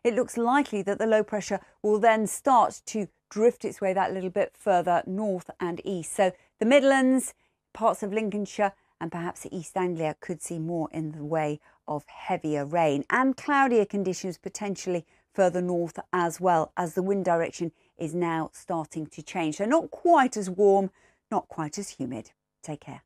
it looks likely that the low pressure will then start to drift its way that little bit further north and east. So the Midlands, parts of Lincolnshire and perhaps East Anglia could see more in the way of heavier rain and cloudier conditions potentially further north as well, as the wind direction is now starting to change. So not quite as warm, not quite as humid. Take care.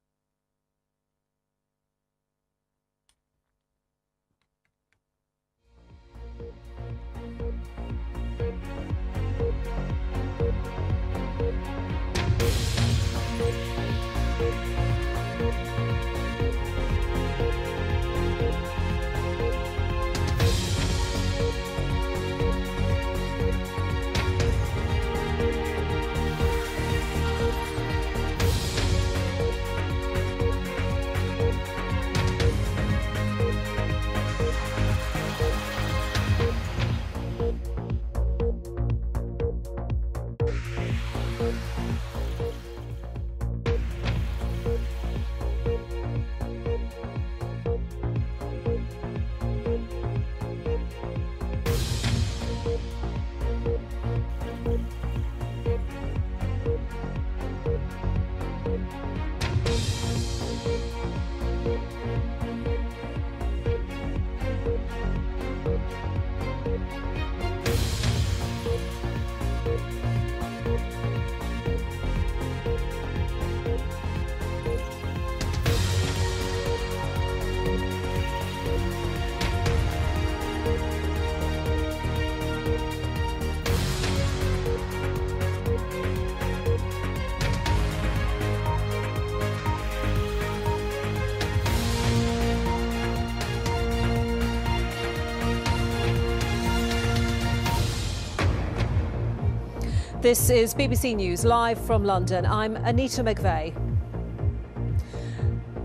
This is BBC News live from London. I'm Annita McVeigh.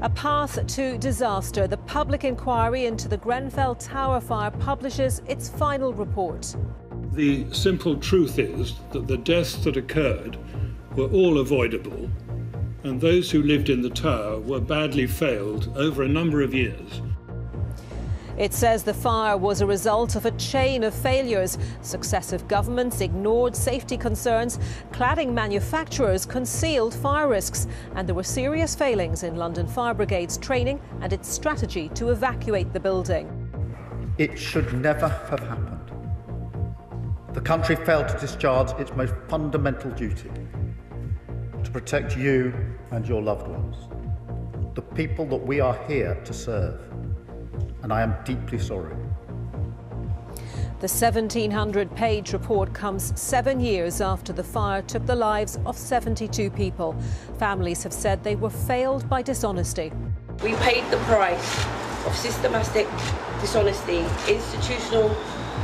A path to disaster. The public inquiry into the Grenfell Tower fire publishes its final report. The simple truth is that the deaths that occurred were all avoidable, and those who lived in the tower were badly failed over a number of years. It says the fire was a result of a chain of failures. Successive governments ignored safety concerns, cladding manufacturers concealed fire risks, and there were serious failings in London Fire Brigade's training and its strategy to evacuate the building. It should never have happened. The country failed to discharge its most fundamental duty, to protect you and your loved ones, the people that we are here to serve. And I am deeply sorry. The 1,700-page report comes 7 years after the fire took the lives of 72 people. Families have said they were failed by dishonesty. We paid the price of systematic dishonesty, institutional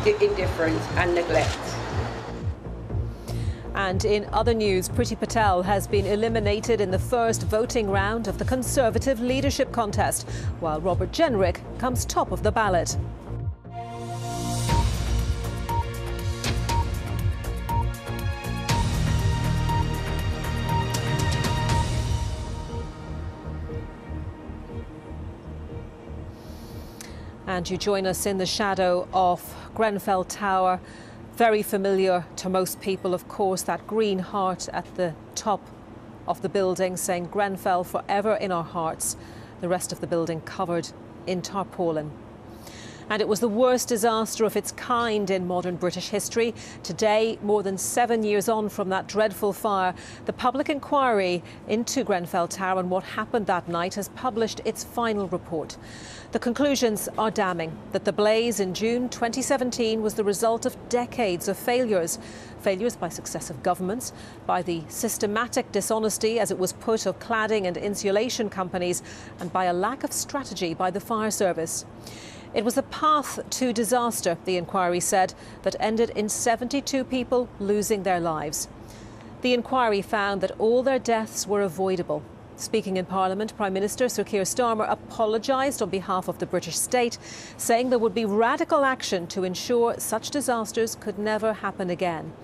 indifference and neglect. And in other news, Priti Patel has been eliminated in the first voting round of the Conservative leadership contest, while Robert Jenrick comes top of the ballot. And you join us in the shadow of Grenfell Tower. Very familiar to most people, of course, that green heart at the top of the building saying Grenfell forever in our hearts. The rest of the building covered in tarpaulin. And it was the worst disaster of its kind in modern British history. Today, more than 7 years on from that dreadful fire, the public inquiry into Grenfell Tower and what happened that night has published its final report. The conclusions are damning, that the blaze in June 2017 was the result of decades of failures. Failures by successive governments, by the systematic dishonesty, as it was put, of cladding and insulation companies, and by a lack of strategy by the fire service. It was a path to disaster, the inquiry said, that ended in 72 people losing their lives. The inquiry found that all their deaths were avoidable. Speaking in Parliament, Prime Minister Sir Keir Starmer apologised on behalf of the British state, saying there would be radical action to ensure such disasters could never happen again.